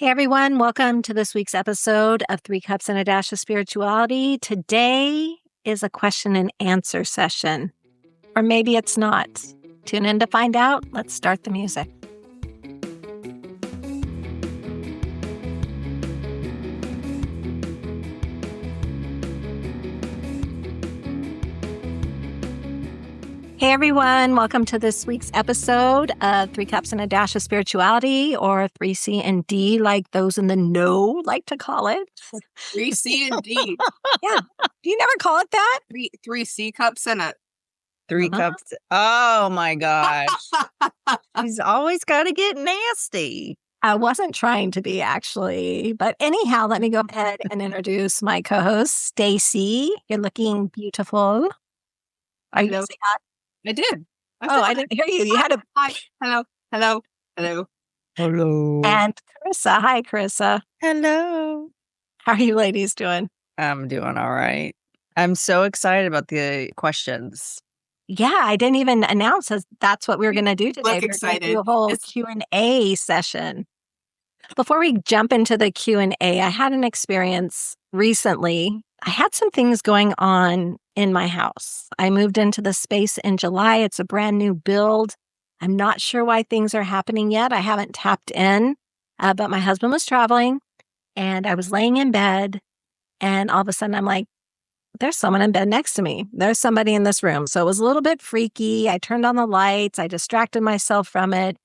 Hey everyone, welcome to this week's episode of Three Cups and a Dash of Spirituality. Today is a question and answer session, or maybe it's not. Tune in to find out. Let's start the music. Hey everyone, welcome to this week's episode of Three Cups and a Dash of Spirituality, or 3C and D, like those in the know like to call it. 3C and D. Yeah. Do you never call it that? Three C cups and a Three cups. Oh my gosh. He's always got to get nasty. I wasn't trying to be, actually. But anyhow, let me go ahead and introduce my co-host, Stacey. You're looking beautiful. Are you saying hi? I did. I didn't hear you. You had a hi. Hello. Hello. And Carissa. Hi, Carissa. Hello. How are you ladies doing? I'm doing all right. I'm so excited about the questions. Yeah, I didn't even announce that's what we were going to do today. Look excited. We're going to do a whole Q&A session. Before we jump into the Q&A, I had an experience recently. I had some things going on in my house. I moved into the space in July. It's a brand new build. I'm not sure why things are happening yet. I haven't tapped in, but my husband was traveling and I was laying in bed, and all of a sudden I'm like, there's someone in bed next to me. There's somebody in this room. So it was a little bit freaky. I turned on the lights. I distracted myself from it,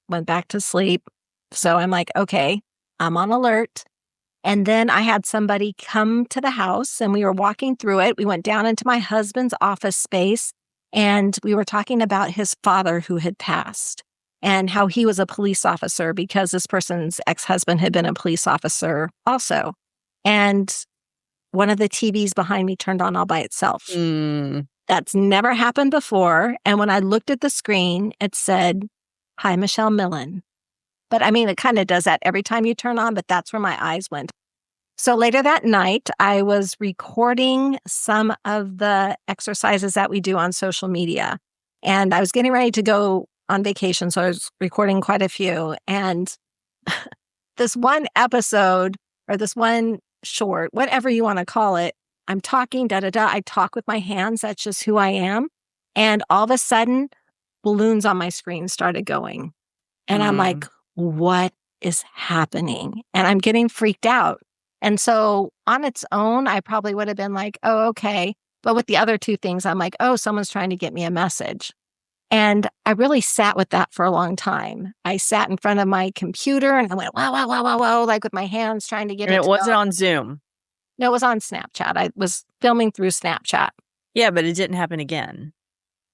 went back to sleep. So I'm like, okay, I'm on alert. And then I had somebody come to the house and we were walking through it. We went down into my husband's office space and we were talking about his father who had passed and how he was a police officer because this person's ex-husband had been a police officer also. And one of the TVs behind me turned on all by itself. That's never happened before. And when I looked at the screen, it said, "Hi, Michelle Millen." But I mean, it kind of does that every time you turn on, but that's where my eyes went. So later that night, I was recording some of the exercises that we do on social media. And I was getting ready to go on vacation, so I was recording quite a few. And this one episode, or this one short, whatever you want to call it, I'm talking, I talk with my hands. That's just who I am. And all of a sudden, balloons on my screen started going. And I'm like, what is happening? And I'm getting freaked out. And so on its own, I probably would have been like, oh, okay. But with the other two things, I'm like, oh, someone's trying to get me a message. And I really sat with that for a long time. I sat in front of my computer and I went, wow, like with my hands trying to get it. And it wasn't on Zoom. No, it was on Snapchat. I was filming through Snapchat. Yeah, but it didn't happen again.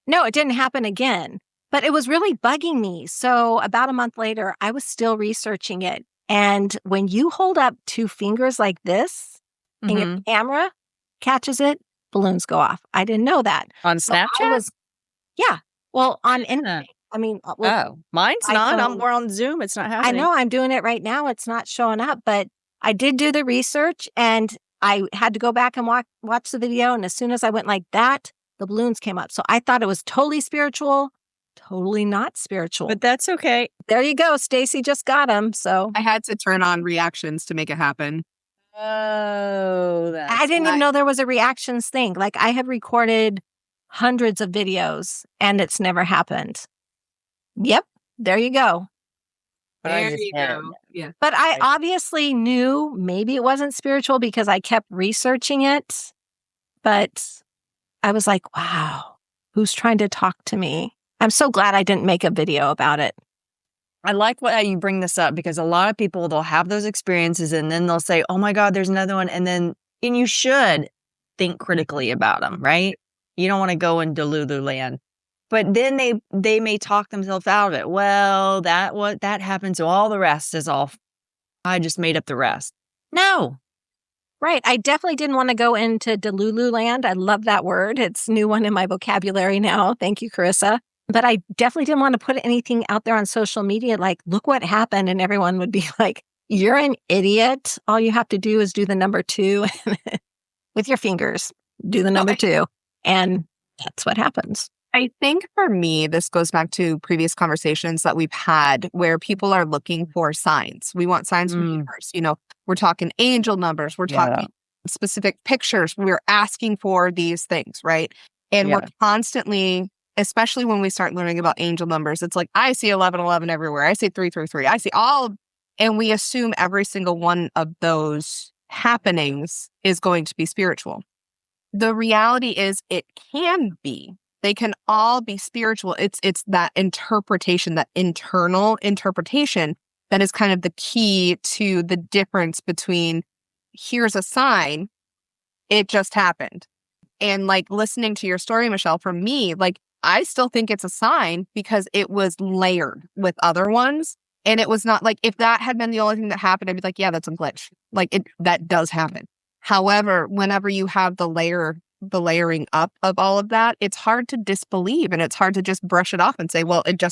No, it didn't happen again. But it was really bugging me. So about a month later, I was still researching it. And when you hold up two fingers like this and your camera catches it, balloons go off. I didn't know that. On Snapchat? Yeah. Well, on anything. I mean, mine's not. I'm more on Zoom. It's not happening. I know I'm doing it right now. It's not showing up, but I did do the research and I had to go back and watch the video. And as soon as I went like that, the balloons came up. So I thought it was totally spiritual. Totally not spiritual. But that's okay. There you go. Stacey just got him. So I had to turn on reactions to make it happen. Oh, I didn't even know there was a reactions thing. Like I have recorded hundreds of videos and it's never happened. Yep. There you go. There you go. Yeah. But I obviously knew maybe it wasn't spiritual because I kept researching it. But I was like, wow, who's trying to talk to me? I'm so glad I didn't make a video about it. I like how you bring this up because a lot of people, they'll have those experiences and then they'll say, oh my God, there's another one. And you should think critically about them, right? You don't want to go in Delulu land. But then they may talk themselves out of it. Well, that happened, so all the rest is all, I just made up the rest. No. Right. I definitely didn't want to go into Delulu land. I love that word. It's a new one in my vocabulary now. Thank you, Carissa. But I definitely didn't want to put anything out there on social media like, look what happened. And everyone would be like, you're an idiot. All you have to do is do the number 2 with your fingers. Do the number 2. And that's what happens. I think for me, this goes back to previous conversations that we've had where people are looking for signs. We want signs from the universe. We're talking angel numbers, we're Yeah. talking specific pictures. We're asking for these things, right? And we're Yeah. constantly, especially when we start learning about angel numbers, it's like, I see 1111 everywhere. I see 333. I see all, and we assume every single one of those happenings is going to be spiritual. The reality is it can be. They can all be spiritual. It's that interpretation, that internal interpretation that is kind of the key to the difference between here's a sign, it just happened. And like listening to your story, Michelle, from me, like I still think it's a sign because it was layered with other ones. And it was not like if that had been the only thing that happened, I'd be like, yeah, that's a glitch. Like that does happen. However, whenever you have the layering up of all of that, it's hard to disbelieve and it's hard to just brush it off and say, well, it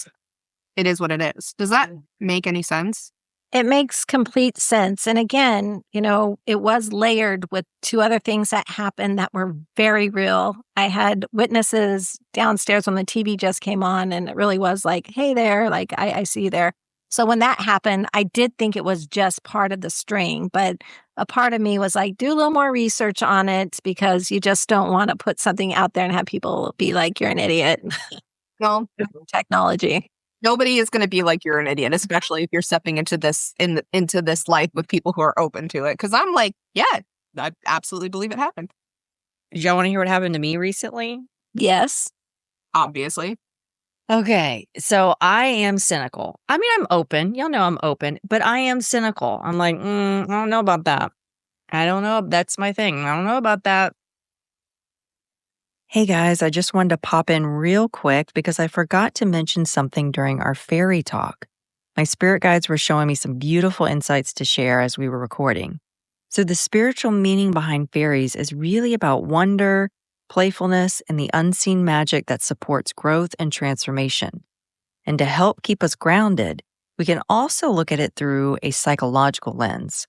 is what it is. Does that make any sense? It makes complete sense. And again, it was layered with two other things that happened that were very real. I had witnesses downstairs when the TV just came on, and it really was like, hey there, like I see you there. So when that happened, I did think it was just part of the string, but a part of me was like, do a little more research on it because you just don't want to put something out there and have people be like, you're an idiot. No, Technology. nobody is going to be like you're an idiot, especially if you're stepping into this into this life with people who are open to it. Because I'm like, yeah, I absolutely believe it happened. Did y'all want to hear what happened to me recently? Yes. Obviously. Okay, so I am cynical. I mean, I'm open. Y'all know I'm open, but I am cynical. I'm like, I don't know about that. I don't know. That's my thing. I don't know about that. Hey guys, I just wanted to pop in real quick because I forgot to mention something during our fairy talk. My spirit guides were showing me some beautiful insights to share as we were recording. So, the spiritual meaning behind fairies is really about wonder, playfulness, and the unseen magic that supports growth and transformation. And to help keep us grounded, we can also look at it through a psychological lens.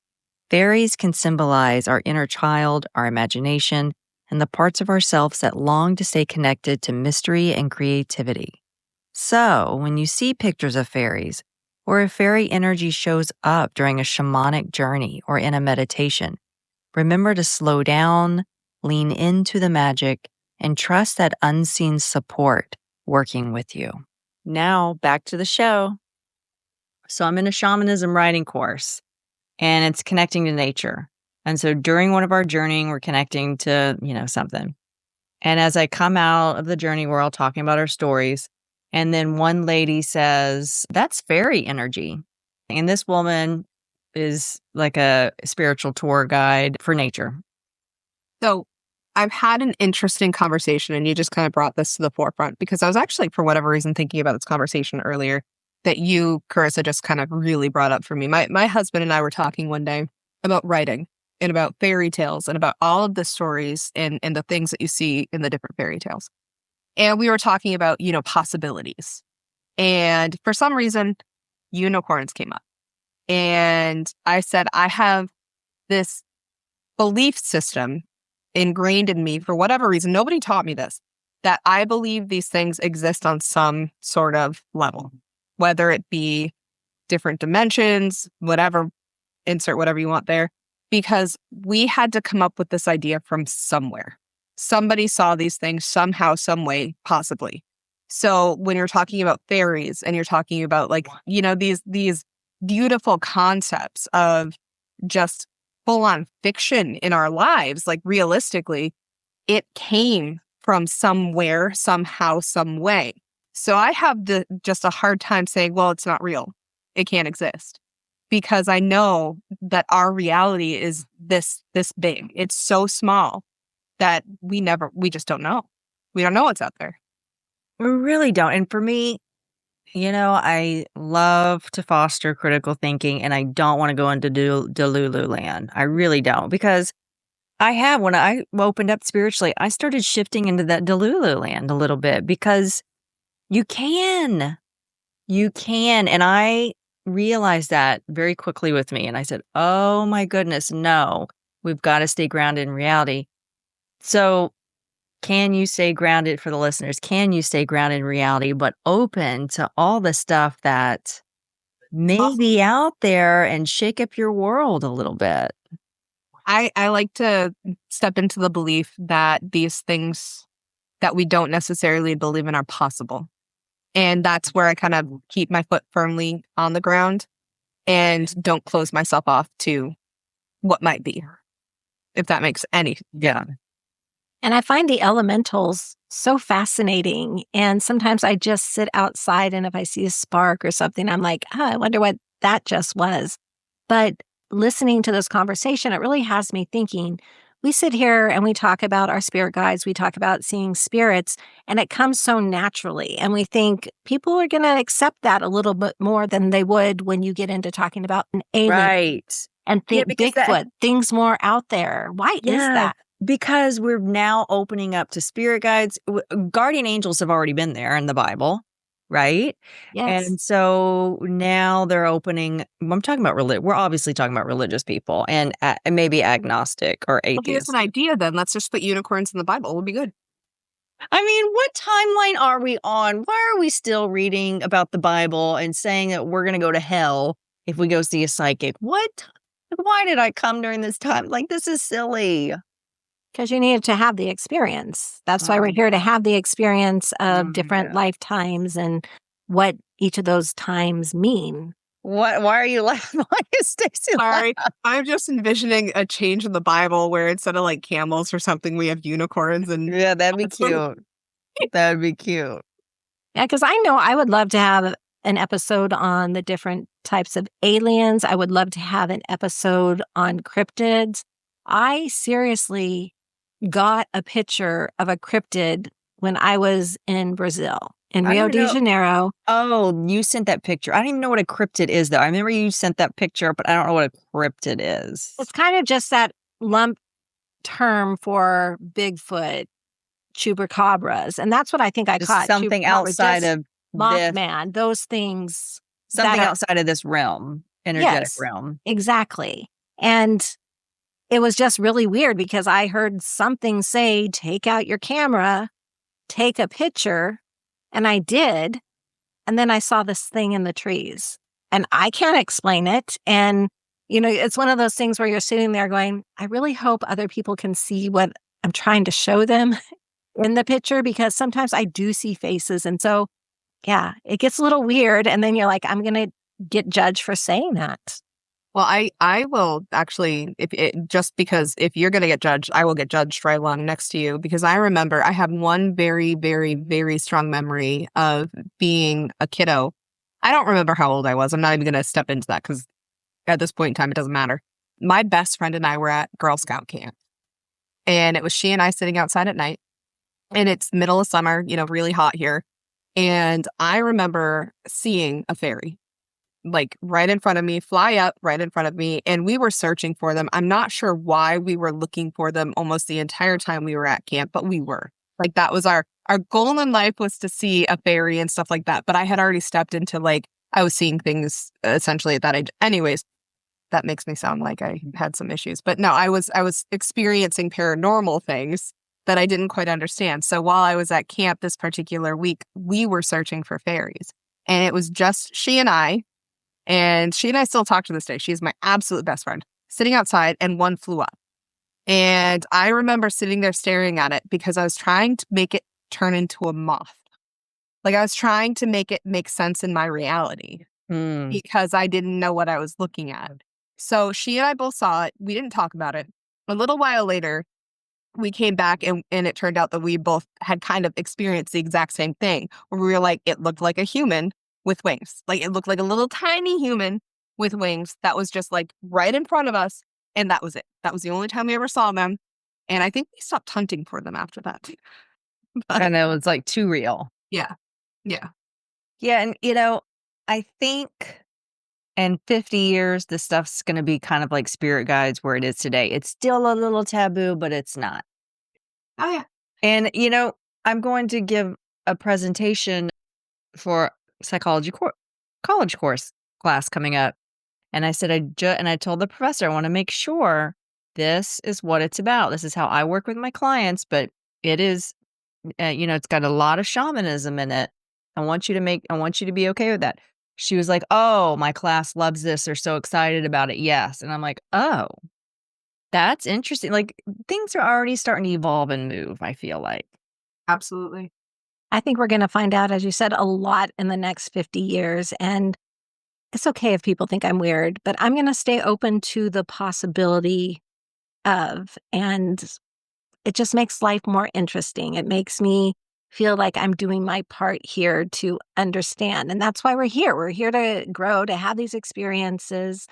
Fairies can symbolize our inner child, our imagination, and the parts of ourselves that long to stay connected to mystery and creativity. So, when you see pictures of fairies, or if fairy energy shows up during a shamanic journey or in a meditation, remember to slow down, lean into the magic, and trust that unseen support working with you. Now, back to the show. So, I'm in a shamanism writing course, and it's connecting to nature. And so during one of our journeying, we're connecting to, something. And as I come out of the journey, we're all talking about our stories. And then one lady says, that's fairy energy. And this woman is like a spiritual tour guide for nature. So I've had an interesting conversation, and you just kind of brought this to the forefront because I was actually, for whatever reason, thinking about this conversation earlier that you, Carissa, just kind of really brought up for me. My husband and I were talking one day about writing and about fairy tales and about all of the stories and the things that you see in the different fairy tales. And we were talking about, possibilities. And for some reason, unicorns came up. And I said, I have this belief system ingrained in me for whatever reason. Nobody taught me this, that I believe these things exist on some sort of level, whether it be different dimensions, whatever, insert whatever you want there, because we had to come up with this idea from somewhere. Somebody saw these things somehow, some way, possibly. So when you're talking about fairies and you're talking about these beautiful concepts of just full-on fiction in our lives, like realistically, it came from somewhere, somehow, some way. So I have just a hard time saying, well, it's not real. It can't exist. Because I know that our reality is this big. It's so small that we just don't know. We don't know what's out there. We really don't. And for me, I love to foster critical thinking, and I don't want to go into Delulu land. I really don't, because when I opened up spiritually, I started shifting into that Delulu land a little bit because you can. And I realized that very quickly with me. And I said, oh my goodness, no, we've got to stay grounded in reality. So can you stay grounded for the listeners? Can you stay grounded in reality, but open to all the stuff that may be out there and shake up your world a little bit? I like to step into the belief that these things that we don't necessarily believe in are possible. And that's where I kind of keep my foot firmly on the ground and don't close myself off to what might be, if that makes any. Yeah. And I find the elementals so fascinating. And sometimes I just sit outside, and if I see a spark or something, I'm like, oh, I wonder what that just was. But listening to this conversation, it really has me thinking. We sit here and we talk about our spirit guides, we talk about seeing spirits, and it comes so naturally. And we think people are going to accept that a little bit more than they would when you get into talking about an alien Right. and Yeah, think because that, Bigfoot, things more out there. Why is yeah, that? because we're now opening up to spirit guides. Guardian angels have already been there in the Bible, right? Yes. And so now they're opening. I'm talking about religion. We're obviously talking about religious people and maybe agnostic or Well, here's an atheist. idea then. Let's just put unicorns in the Bible. It would be good. I mean, what timeline are we on? Why are we still reading about the Bible and saying that we're going to go to hell if we go see a psychic? What? Why did I come during this time? Like, this is silly. Because you needed to have the experience. That's why we're here to have the experience of different Yeah. lifetimes and what each of those times mean. What? Why are you laughing? Why is Stacey Sorry. laughing? I'm just envisioning a change in the Bible where instead of like camels or something, we have unicorns and Yeah, that'd be that's what- cute. That'd be cute. Yeah, because I know I would love to have an episode on the different types of aliens. I would love to have an episode on cryptids. I seriously got a picture of a cryptid when I was in Brazil, in I don't Rio even de know. Janeiro. Oh, you sent that picture. I don't even know what a cryptid is, though. I remember you sent that picture, but I don't know what a cryptid is. It's kind of just that lump term for Bigfoot, chupacabras. And that's what I think I Just caught. something Chupacabra, outside just of this, Mothman, those things that something are, outside of this realm, energetic yes, realm. exactly. And it was just really weird because I heard something say, take out your camera, take a picture. And I did. And then I saw this thing in the trees and I can't explain it. And, it's one of those things where you're sitting there going, I really hope other people can see what I'm trying to show them in the picture because sometimes I do see faces. And so, yeah, it gets a little weird. And then you're like, I'm going to get judged for saying that. Well, I will actually, just because if you're going to get judged, I will get judged right along next to you because I remember I have one very, very, very strong memory of being a kiddo. I don't remember how old I was. I'm not even going to step into that because at this point in time, it doesn't matter. My best friend and I were at Girl Scout camp and it was she and I sitting outside at night and it's middle of summer, really hot here. And I remember seeing a fairy like right in front of me, fly up right in front of me. And we were searching for them. I'm not sure why we were looking for them almost the entire time we were at camp, but we were. Like that was our goal in life was to see a fairy and stuff like that. But I had already stepped into like I was seeing things essentially at that age. Anyways, that makes me sound like I had some issues. But no, I was experiencing paranormal things that I didn't quite understand. So while I was at camp this particular week, we were searching for fairies. And it was just she and I. And she and I still talk to this day. She's my absolute best friend. Sitting outside and one flew up. And I remember sitting there staring at it because I was trying to make it turn into a moth. Like I was trying to make it make sense in my reality because I didn't know what I was looking at. So she and I both saw it. We didn't talk about it. A little while later, we came back and it turned out that we both had kind of experienced the exact same thing where we were like, it looked like a human with wings. Like it looked like a little tiny human with wings that was just like right in front of us. And that was it. That was the only time we ever saw them. And I think we stopped hunting for them after that. But And it was like too real. yeah. Yeah. Yeah. And, I think in 50 years, this stuff's going to be kind of like spirit guides where it is today. It's still a little taboo, but it's not. Oh, yeah. And, I'm going to give a presentation for psychology college course class coming up. And I said, and I told the professor, I want to make sure this is what it's about. This is how I work with my clients. But it is, it's got a lot of shamanism in it. I want you to be okay with that. She was like, "Oh, my class loves this. They're so excited about it." Yes. And I'm like, "Oh, that's interesting." Like things are already starting to evolve and move, I feel like. Absolutely. I think we're going to find out, as you said, a lot in the next 50 years. And it's okay if people think I'm weird, but I'm going to stay open to the possibility of. And it just makes life more interesting. It makes me feel like I'm doing my part here to understand. And that's why we're here. We're here to grow, to have these experiences.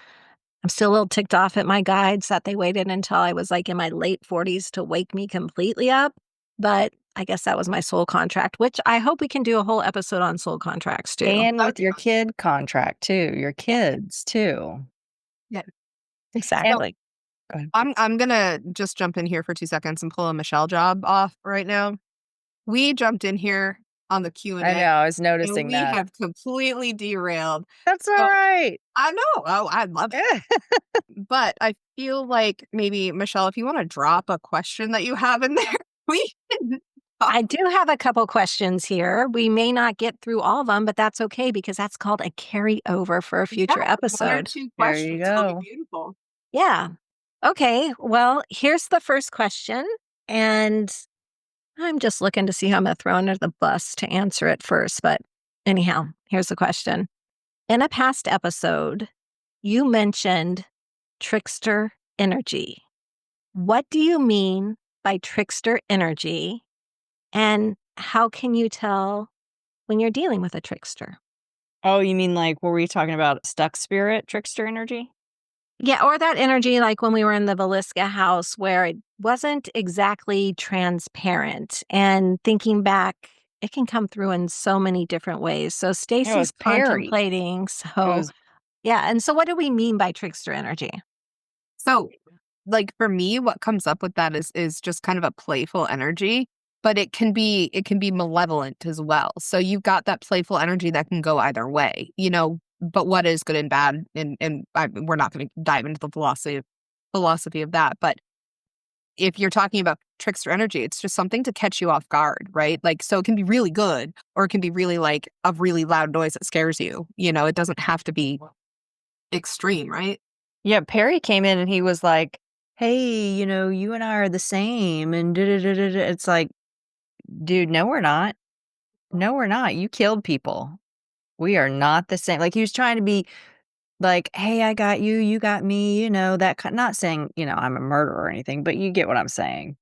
I'm still a little ticked off at my guides that they waited until I was like in my late 40s to wake me completely up. But I guess that was my soul contract, which I hope we can do a whole episode on soul contracts too. And with your kid contract too, your kids too. Yeah. So Exactly. Go ahead. I'm gonna just jump in here for 2 seconds and pull a Michelle job off right now. We jumped in here on the Q&A, I know, I was and noticing we that. have completely derailed. That's all So right. I know. Oh, I love it. But I feel like maybe, Michelle, if you want to drop a question that you have in there, we can talk. I do have a couple questions here. We may not get through all of them, but that's okay because that's called a carryover for a future Yeah, 1 or episode. 2 There you questions. It'll be go. beautiful. Yeah. Okay. Well, here's the first question. And I'm just looking to see who I'm going to throw under the bus to answer it first. But anyhow, here's the question. In a past episode, you mentioned trickster energy. What do you mean by trickster energy? And how can you tell when you're dealing with a trickster? Oh, you mean like were we talking about stuck spirit, trickster energy? Yeah, or that energy like when we were in the Velisca house where it wasn't exactly transparent. And thinking back, it can come through in so many different ways. So It was Stacey's Perry. contemplating. It So was yeah, and so what do we mean by trickster energy? So, like, for me, what comes up with that is just kind of a playful energy, but it can be malevolent as well. So you've got that playful energy that can go either way, but what is good and bad, we're not going to dive into the philosophy of that, but if you're talking about trickster energy, it's just something to catch you off guard, right? Like, so it can be really good, or it can be really like a really loud noise that scares you. It doesn't have to be extreme, right? Yeah, Perry came in and he was like, "Hey, you and I are the same." And da da da da. It's like, dude, no, we're not. No, we're not. You killed people. We are not the same. Like he was trying to be like, "Hey, I got you, you got me." That kind. Not saying I'm a murderer or anything, but you get what I'm saying.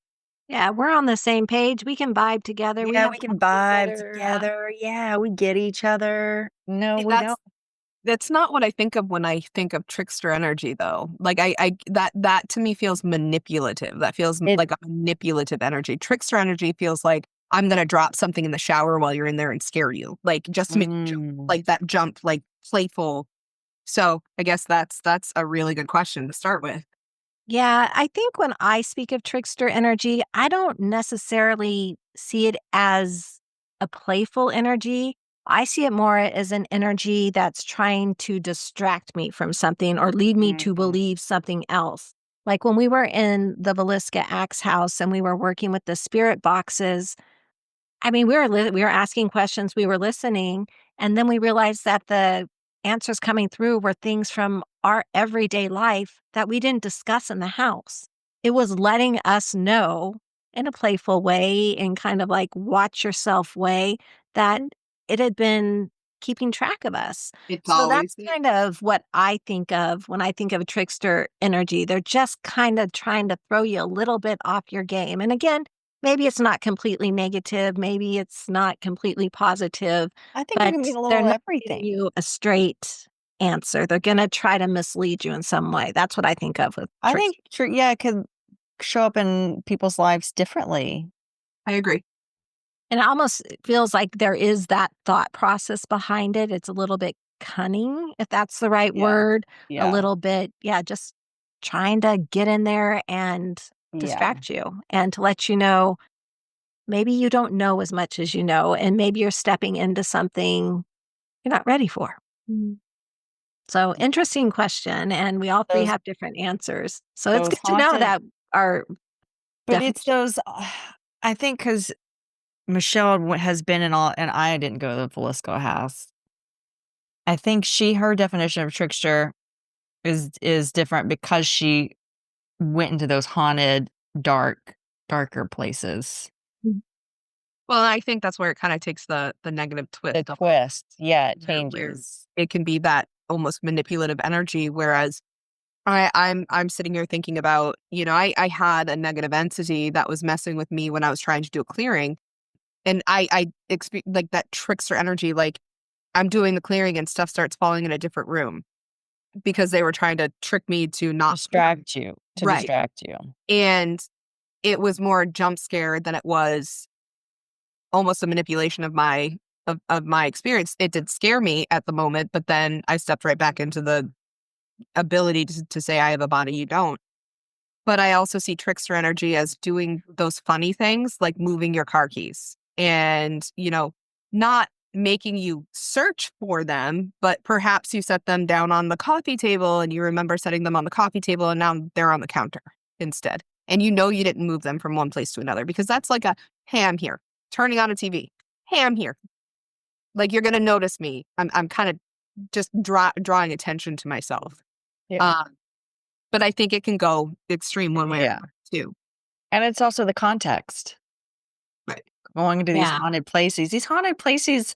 Yeah, we're on the same page. We can vibe together. We Yeah, have we can fun vibe together. together. Yeah, we get each other. No, See, we don't. that's not what I think of when I think of trickster energy, though. Like, I that to me feels manipulative. That feels It. like a manipulative energy. Trickster energy feels like I'm gonna drop something in the shower while you're in there and scare you, like just to make you jump, Mm. like that jump, like playful. So I guess that's a really good question to start with. Yeah, I think when I speak of trickster energy, I don't necessarily see it as a playful energy. I see it more as an energy that's trying to distract me from something or lead me to Mhm. believe something else. Like when we were in the Velisca Axe house and we were working with the spirit boxes, I mean, we were asking questions, we were listening, and then we realized that the answers coming through were things from our everyday life that we didn't discuss in the house. It was letting us know in a playful way, in kind of like watch yourself way, that it had been keeping track of us. It's So always that's kind of what I think of when I think of a trickster energy. They're just kind of trying to throw you a little bit off your game. And again, maybe it's not completely negative, maybe it's not completely positive, I think it but can mean a they're little not giving everything. you a straight answer. They're gonna try to mislead you in some way. That's what I think of with I tricks. think, yeah, it could show up in people's lives differently. I agree. And it almost feels like there is that thought process behind it. It's a little bit cunning, if that's the right Yeah. word, a Yeah. little bit, yeah, just trying to get in there and Yeah. distract you and to let you know maybe you don't know as much as you know, and maybe you're stepping into something you're not ready for. Mm. So, interesting question, and we all 3 Those have different answers. So, it's those good to know haunted that our but it's definition. those I think because Michelle has been in all, and I didn't go to the Velisco house. I think her definition of trickster is different because she went into those haunted, darker places. Well, I think that's where it kind of takes the negative twist. The twist, yeah, it where changes. it can be that almost manipulative energy, whereas I'm sitting here thinking about, I had a negative entity that was messing with me when I was trying to do a clearing, and I like that trickster energy, like I'm doing the clearing and stuff starts falling in a different room because they were trying to trick me to not Distract you, to right. distract you. And it was more jump scare than it was almost a manipulation of my experience. It did scare me at the moment, but then I stepped right back into the ability to say I have a body, you don't. But I also see trickster energy as doing those funny things like moving your car keys and, not making you search for them, but perhaps you set them down on the coffee table and you remember setting them on the coffee table and now they're on the counter instead. And you didn't move them from one place to another because that's like hey, I'm here, turning on a TV. Hey, I'm here. Like you're going to notice me. I'm kind of just drawing attention to myself. Yeah. But I think it can go extreme one way or another too. And it's also the context. Right. Going into these Yeah. haunted places. These haunted places,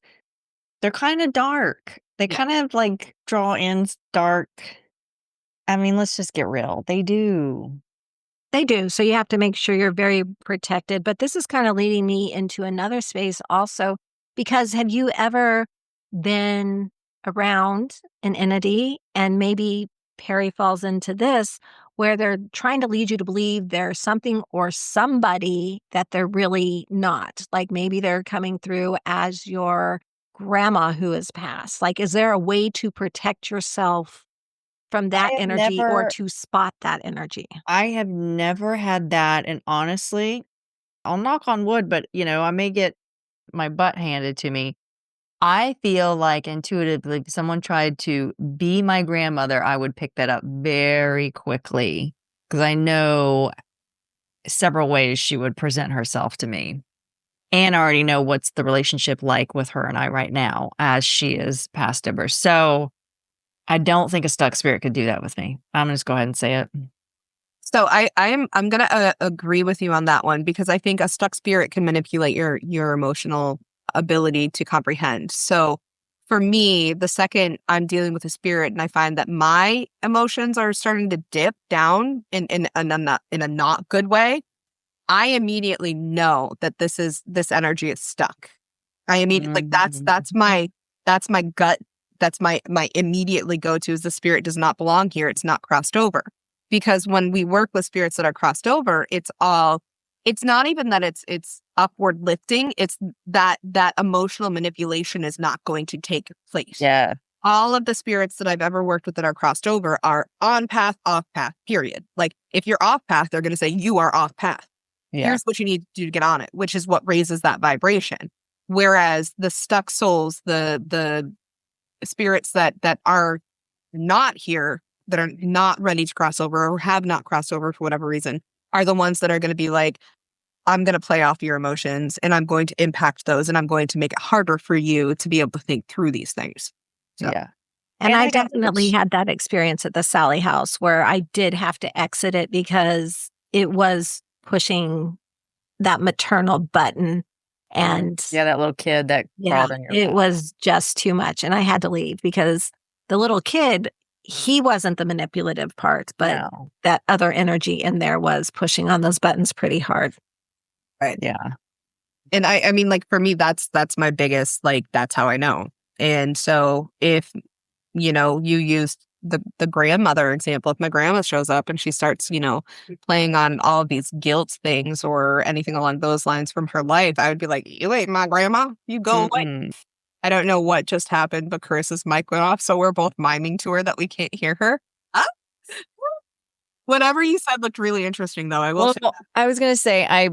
they're kind of dark. They kind of like draw in dark. I mean, let's just get real. They do. They do. So you have to make sure you're very protected. But this is kind of leading me into another space also, because have you ever been around an entity, and maybe Perry falls into this, where they're trying to lead you to believe there's something or somebody that they're really not? Like maybe they're coming through as your grandma who has passed. Like, is there a way to protect yourself from that energy or to spot that energy? I have never had that. And honestly, I'll knock on wood, but I may get my butt handed to me. I feel like intuitively, if someone tried to be my grandmother, I would pick that up very quickly because I know several ways she would present herself to me. And I already know what's the relationship like with her and I right now as she is passed over. So I don't think a stuck spirit could do that with me. I'm going to just go ahead and say it. So I'm gonna agree with you on that one because I think a stuck spirit can manipulate your emotional ability to comprehend. So for me, the second I'm dealing with a spirit and I find that my emotions are starting to dip down in a not good way, I immediately know that this energy is stuck. I immediately like that's my gut. That's my immediately go to is the spirit does not belong here. It's not crossed over. Because when we work with spirits that are crossed over, it's not even that it's upward lifting. It's that emotional manipulation is not going to take place. Yeah. All of the spirits that I've ever worked with that are crossed over are on path, off path, period. Like if you're off path, they're going to say you are off path. Yeah. Here's what you need to do to get on it, which is what raises that vibration. Whereas the stuck souls, the spirits that are not here, that are not ready to cross over or have not crossed over for whatever reason, are the ones that are going to be like, I'm going to play off your emotions and I'm going to impact those and I'm going to make it harder for you to be able to think through these things. So. Yeah. And And I I got definitely had that experience at the Sally house where I did have to exit it because it was pushing that maternal button. And that little kid that crawled in your it back. was just too much. And I had to leave because the little kid, he wasn't the manipulative part, but No. that other energy in there was pushing on those buttons pretty hard. Right. Yeah. And I mean, like for me, that's my biggest, like, that's how I know. And so if, you used the grandmother example, if my grandma shows up and she starts, playing on all of these guilt things or anything along those lines from her life, I would be like, you ain't my grandma, you go away. I don't know what just happened, but Carissa's mic went off. So we're both miming to her that we can't hear her. Whatever you said looked really interesting, though. I will say that. I was going to say, I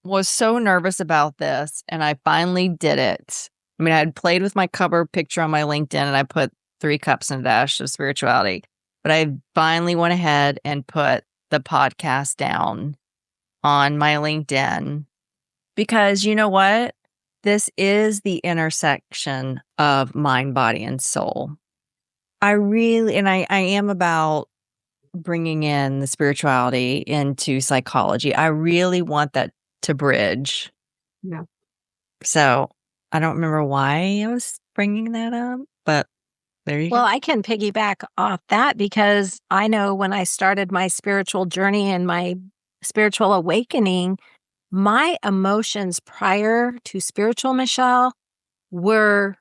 was so nervous about this and I finally did it. I mean, I had played with my cover picture on my LinkedIn and I put 3 cups and a dash of spirituality, but I finally went ahead and put the podcast down on my LinkedIn Because you know what? This is the intersection of mind, body, and soul. I am about bringing in the spirituality into psychology. I really want that to bridge. Yeah. So I don't remember why I was bringing that up, but there you Well, go. I can piggyback off that because I know when I started my spiritual journey and my spiritual awakening, my emotions prior to spiritual Michelle were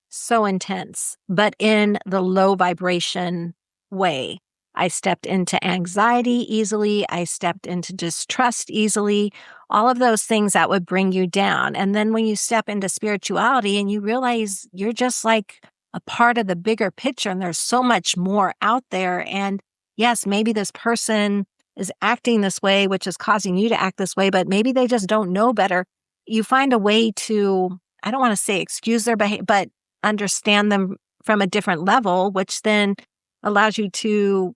so intense, but in the low vibration way. I stepped into anxiety easily. I stepped into distrust easily, all of those things that would bring you down. And then when you step into spirituality and you realize you're just like a part of the bigger picture and there's so much more out there. And yes, maybe this person is acting this way, which is causing you to act this way, but maybe they just don't know better. You find a way to, I don't want to say excuse their behavior, but understand them from a different level, which then allows you to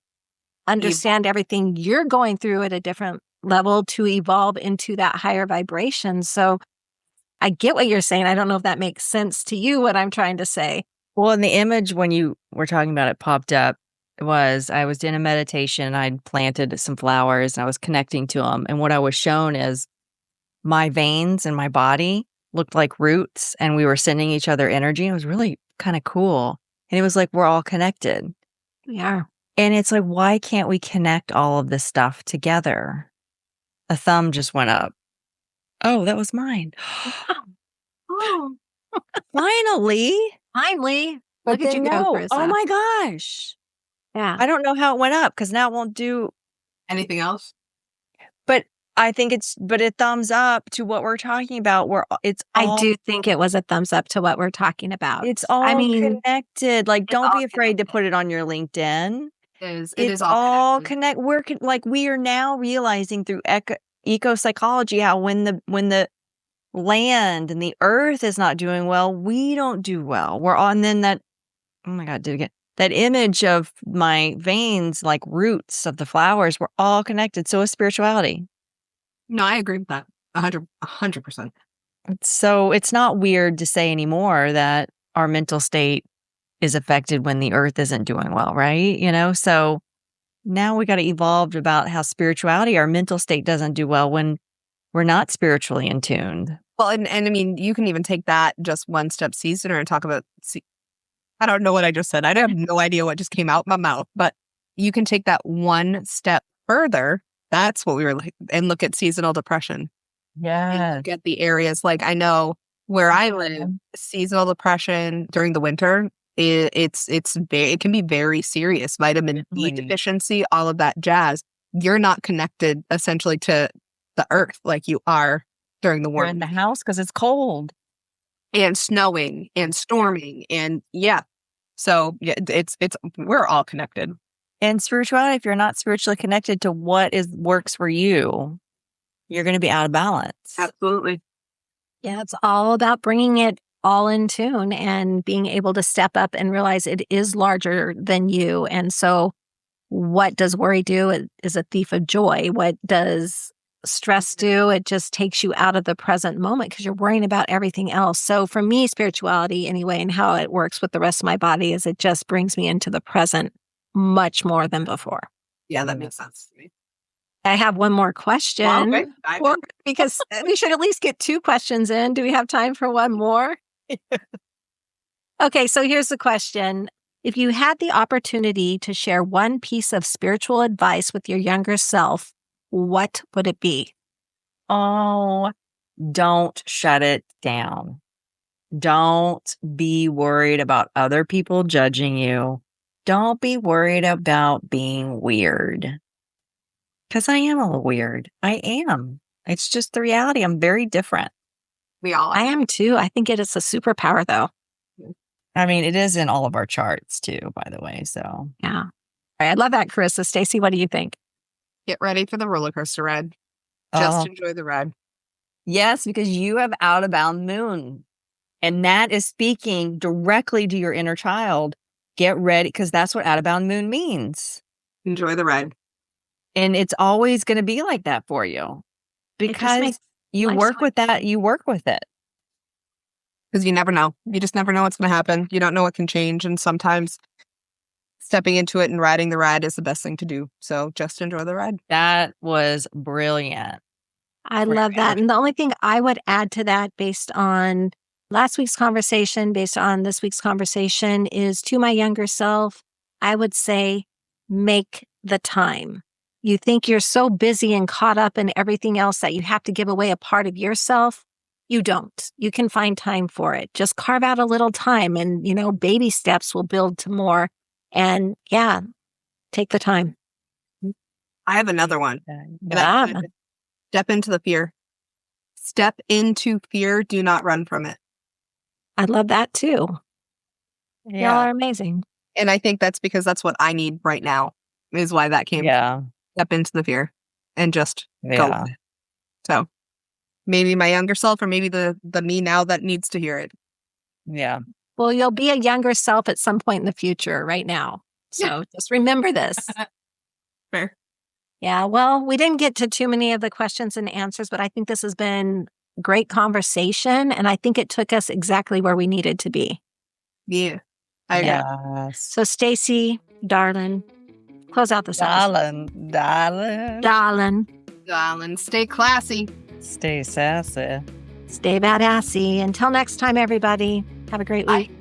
understand everything you're going through at a different level to evolve into that higher vibration. So I get what you're saying. I don't know if that makes sense to you, what I'm trying to say. Well, in the image when you were talking about it popped up was I was in a meditation. I'd planted some flowers and I was connecting to them. And what I was shown is my veins in my body looked like roots and we were sending each other energy. It was really kind of cool. And it was like we're all connected. Yeah. And it's like, why can't we connect all of this stuff together? A thumb just went up. Oh, that was mine. Oh, Finally. finally. But Look at you then go, no. Oh Carissa. my gosh. Yeah. I don't know how it went up because now it won't do. Anything else? But I think but a thumbs up to what we're talking about. I do think it was a thumbs up to what we're talking about. It's I all mean, connected. Like, it's don't all be afraid to connected. put it on your LinkedIn. It is It's all all connected. like we are now realizing through eco psychology how when the land and the earth is not doing well, we don't do well. We're on then that. Oh my God, did it again. That image of my veins, like roots of the flowers, we're all connected. So is spirituality. No, I agree with that. 100%. So it's not weird to say anymore that our mental state is affected when the earth isn't doing well, right? So now we got to evolve about how spirituality, our mental state doesn't do well when we're not spiritually in tune. Well, and I mean, you can even take that just one step seasoner and talk about, I don't know what I just said. I have no idea what just came out my mouth, but you can take that one step further. That's what we were like, and look at seasonal depression. Yeah. Get the areas like I know where I live, seasonal depression during the winter. It can be very serious. Vitamin D Really. deficiency, all of that jazz. You're not connected essentially to the earth like you are during the We're in warm the house because it's cold. and snowing and storming and yeah. So yeah, it's we're all connected. And spirituality, if you're not spiritually connected to what works for you, you're going to be out of balance. Absolutely. Yeah, it's all about bringing it all in tune and being able to step up and realize it is larger than you. And so, what does worry do? It is a thief of joy. What does stress do? It just takes you out of the present moment because you're worrying about everything else. So, for me, spirituality, anyway, and how it works with the rest of my body is it just brings me into the present much more than before. Yeah, that makes sense to me. I have one more question. Well, okay. Well, because we should at least get 2 questions in. Do we have time for one more? Okay, so here's the question. If you had the opportunity to share one piece of spiritual advice with your younger self, what would it be? Oh, don't shut it down. Don't be worried about other people judging you. Don't be worried about being weird. Because I am a little weird. I am. It's just the reality. I'm very different. We all I am too. I think it is a superpower, though. I mean, it is in all of our charts too, by the way. So, Yeah. All right, I love that, Carissa. Stacey, what do you think? get ready for the roller coaster ride. Just Oh, enjoy the ride. yes, because you have out of bound moon. And that is speaking directly to your inner child. Get ready, because that's what out of bound moon means. Enjoy the ride. And it's always going to be like that for you. It just Because makes You Life's work with that. You work with it. Because you never know. You just never know what's going to happen. You don't know what can change. And sometimes stepping into it and riding the ride is the best thing to do. So just enjoy the ride. That was brilliant. I love that. And the only thing I would add to that based on last week's conversation, based on this week's conversation, is to my younger self, I would say, make the time. You think you're so busy and caught up in everything else that you have to give away a part of yourself. You don't. You can find time for it. Just carve out a little time and, baby steps will build to more. And yeah, take the time. I have another one. Yeah. Step into the fear. Step into fear. Do not run from it. I love that too. Y'all are amazing. And I think that's because that's what I need right now, is why that came. Yeah. Step into the fear and just go Yeah. with it. So maybe my younger self or maybe the me now that needs to hear it. Yeah. Well, you'll be a younger self at some point in the future right now. So just remember this. Fair. Yeah, well, we didn't get to too many of the questions and answers, but I think this has been great conversation. And I think it took us exactly where we needed to be. Yeah. I agree. Yes. So Stacey, darling, close out this episode. Darling. Darling, stay classy. Stay sassy. Stay badassy. Until next time, everybody, have a great week.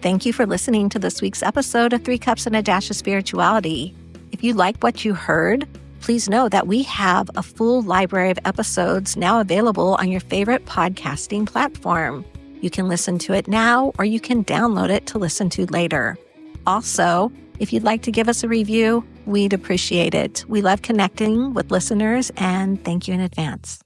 Thank you for listening to this week's episode of 3 Cups and a Dash of Spirituality. If you like what you heard, please know that we have a full library of episodes now available on your favorite podcasting platform. You can listen to it now, or you can download it to listen to later. Also, if you'd like to give us a review, we'd appreciate it. We love connecting with listeners, and thank you in advance.